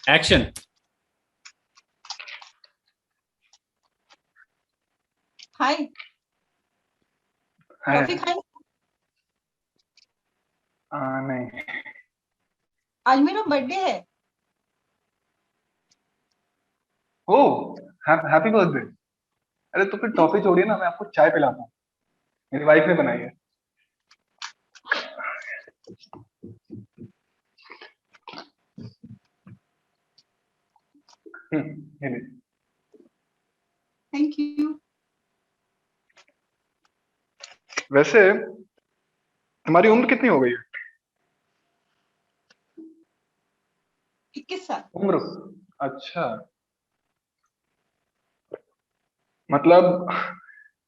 Action. हाय। है। Toffee खाए? नहीं। आज मेरा बर्थडे है। ओ, हैप्पी बर्थडे। अरे तो फिर टॉफी छोड़िए ना, मैं आपको चाय पिलाता हूँ। मेरी वाइफ ने बनाई है। ये लीजिए। Thank you. वैसे तुम्हारी उम्र कितनी हो गई है? 21 साल। उम्र? अच्छा, मतलब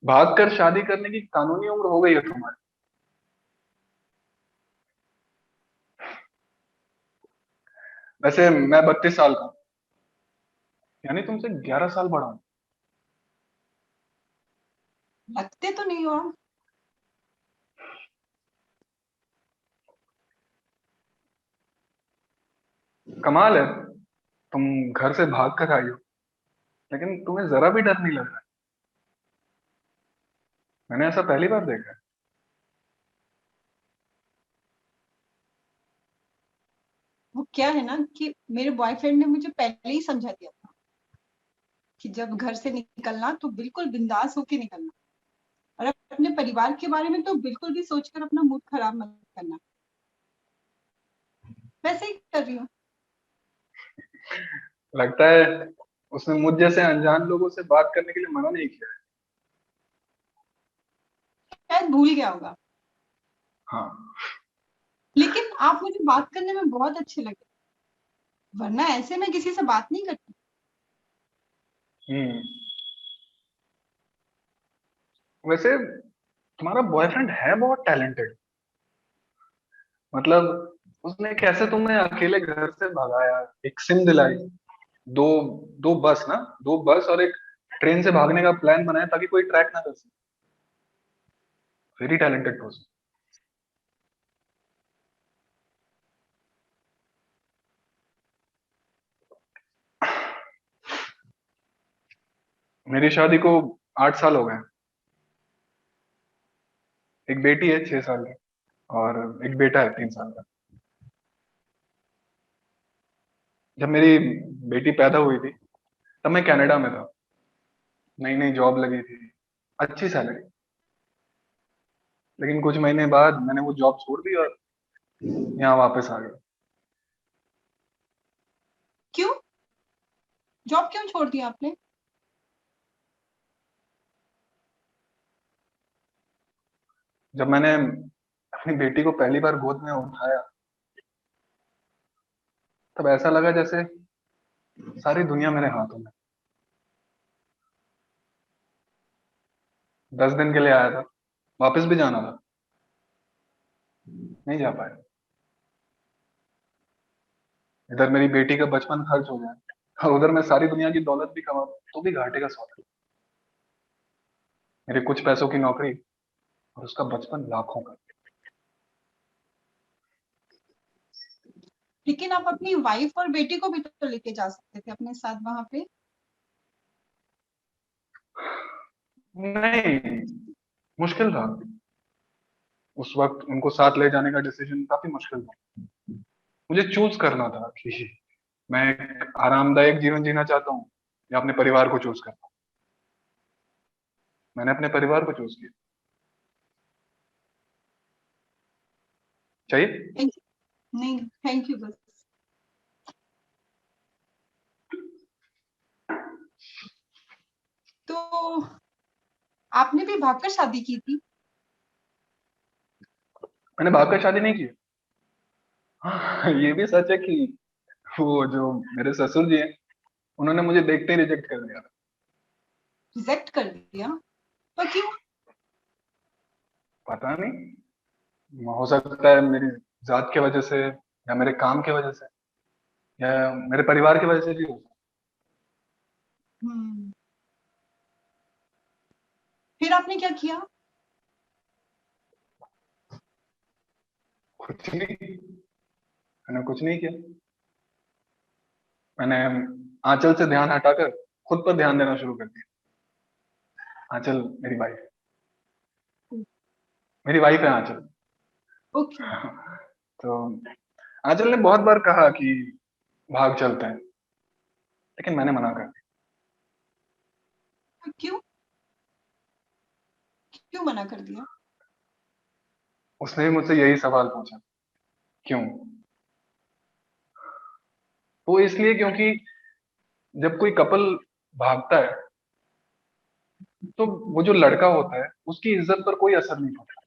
भाग कर शादी करने की कानूनी उम्र हो गई है तुम्हारी। वैसे मैं 32 साल का हूँ, यानी तुमसे 11 साल बड़ा हूँ। लगते तो नहीं हो आप। कमाल है, तुम घर से भाग कर आई हो, लेकिन तुम्हें जरा भी डर नहीं लग रहा है। मैंने ऐसा पहली बार देखा है। वो क्या है ना कि मेरे बॉयफ्रेंड ने मुझे पहले ही समझा दिया था कि जब घर से निकलना तो बिल्कुल बिंदास होके निकलना, और अपने परिवार के बारे में तो बिल्कुल भी सोचकर अपना मूड खराब मत करना। वैसे ही कर रही हूँ। लगता है उसने मुझ जैसे अनजान लोगों से बात करने के लिए मना नहीं किया है। शायद भूल गया होगा। हाँ। लेकिन आप मुझे बात करने में बहुत अच्छे लगे, वरना ऐसे मैं किसी से बात नहीं करती। हम्म। वैसे तुम्हारा बॉयफ्रेंड है बहुत टैलेंटेड। मतलब उसने कैसे तुम्हें अकेले घर से भगाया, एक सिम दिलाई, दो दो बस ना, दो बस और एक ट्रेन से भागने का प्लान बनाया ताकि कोई ट्रैक ना कर सके। Very talented person. मेरी शादी को 8 साल हो गए। एक बेटी है 6 साल की, और एक बेटा है 3 साल का। जब मेरी बेटी पैदा हुई थी तब मैं कनाडा में था। नई नई जॉब लगी थी, अच्छी सैलरी। लेकिन कुछ महीने बाद मैंने वो जॉब छोड़ दी और यहाँ वापस आ गया। क्यों? जॉब क्यों छोड़ दिया आपने? जब मैंने अपनी बेटी को पहली बार गोद में उठाया तब ऐसा लगा जैसे सारी दुनिया मेरे हाथों में। 10 दिन के लिए आया था, वापस भी जाना था, नहीं जा पाया। इधर मेरी बेटी का बचपन खर्च हो गया और उधर मैं सारी दुनिया की दौलत भी कमा तो भी घाटे का सौदा। मेरे कुछ पैसों की नौकरी और उसका बचपन लाखों का। लेकिन आप अपनी वाइफ और बेटी को भी तो लेके जा सकते थे अपने साथ वहां पे। नहीं, मुश्किल था। उस वक्त उनको साथ ले जाने का डिसीजन काफी मुश्किल था। मुझे चूज करना था कि मैं एक आरामदायक जीवन जीना चाहता हूँ या अपने परिवार को चूज करता हूँ। मैंने अपने परिवार को चूज किया। चाहिए? Thank you. नहीं, थैंक यू बस। तो आपने भी भागकर शादी की थी? मैंने भागकर शादी नहीं की। हाँ, ये भी सच है कि वो जो मेरे ससुर जी हैं उन्होंने मुझे देखते ही रिजेक्ट कर दिया था। रिजेक्ट कर दिया? पर क्यों? पता नहीं, हो सकता है मेरी जात की वजह से या मेरे काम की वजह से या मेरे परिवार की वजह से भी हो सकता हम्म। फिर आपने क्या किया? है। कुछ नहीं, मैंने कुछ नहीं किया। मैंने आंचल से ध्यान हटाकर खुद पर ध्यान देना शुरू कर दिया। आंचल मेरी वाइफ है आंचल। ओके। तो आंचल ने बहुत बार कहा कि भाग चलते हैं, लेकिन मैंने मना कर दिया। क्यों? क्यों मना कर दिया? उसने भी मुझसे यही सवाल पूछा, क्यों? वो इसलिए क्योंकि जब कोई कपल भागता है तो वो जो लड़का होता है उसकी इज्जत पर कोई असर नहीं पड़ता,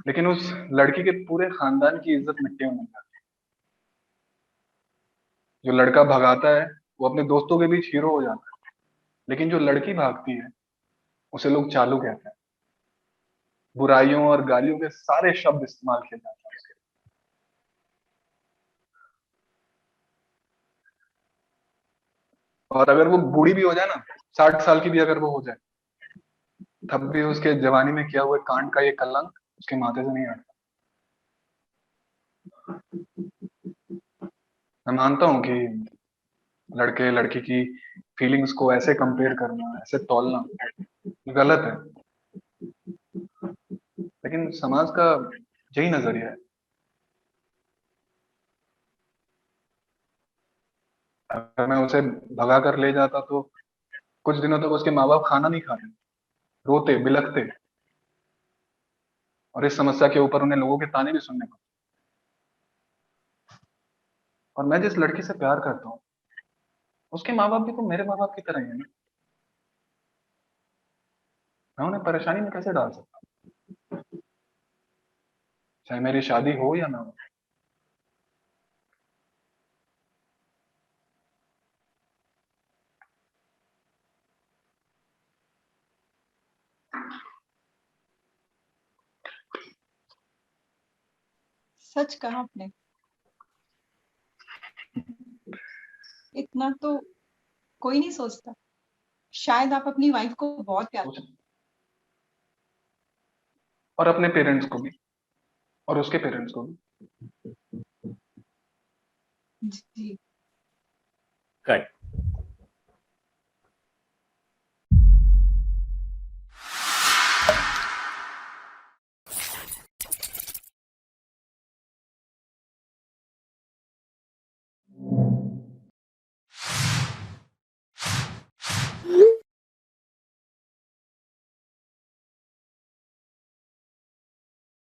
लेकिन उस लड़की के पूरे खानदान की इज्जत मिट्टी में मिल जाती है। जो लड़का भगाता है वो अपने दोस्तों के बीच हीरो हो जाता है, लेकिन जो लड़की भागती है उसे लोग चालू कहते हैं। बुराइयों और गालियों के सारे शब्द इस्तेमाल किए जाते हैं उसके। और अगर वो बूढ़ी भी हो जाए ना, 60 साल की भी अगर वो हो जाए, तब भी उसके जवानी में किया हुए कांड का ये कलंक उसके माथे से नहीं हटता। मैं मानता हूँ कि लड़के लड़की की फीलिंग्स को ऐसे कंपेयर करना, ऐसे तौलना गलत है, लेकिन समाज का यही नजरिया है। अगर मैं उसे भगा कर ले जाता तो कुछ दिनों तक उसके माँ बाप खाना नहीं खाते, रोते बिलखते, और इस समस्या के ऊपर उन्हें लोगों के ताने भी सुनने पड़ते। और मैं जिस लड़की से प्यार करता हूँ उसके माँ बाप भी तो मेरे माँ बाप की तरह ही है ना। मैं उन्हें परेशानी में कैसे डाल सकता हूँ, चाहे मेरी शादी हो या ना हो। सच कहा आपने। इतना तो कोई नहीं सोचता। शायद आप अपनी वाइफ को बहुत प्यार सोच, करते और अपने पेरेंट्स को भी, और उसके पेरेंट्स को भी। हैं। जी। कट।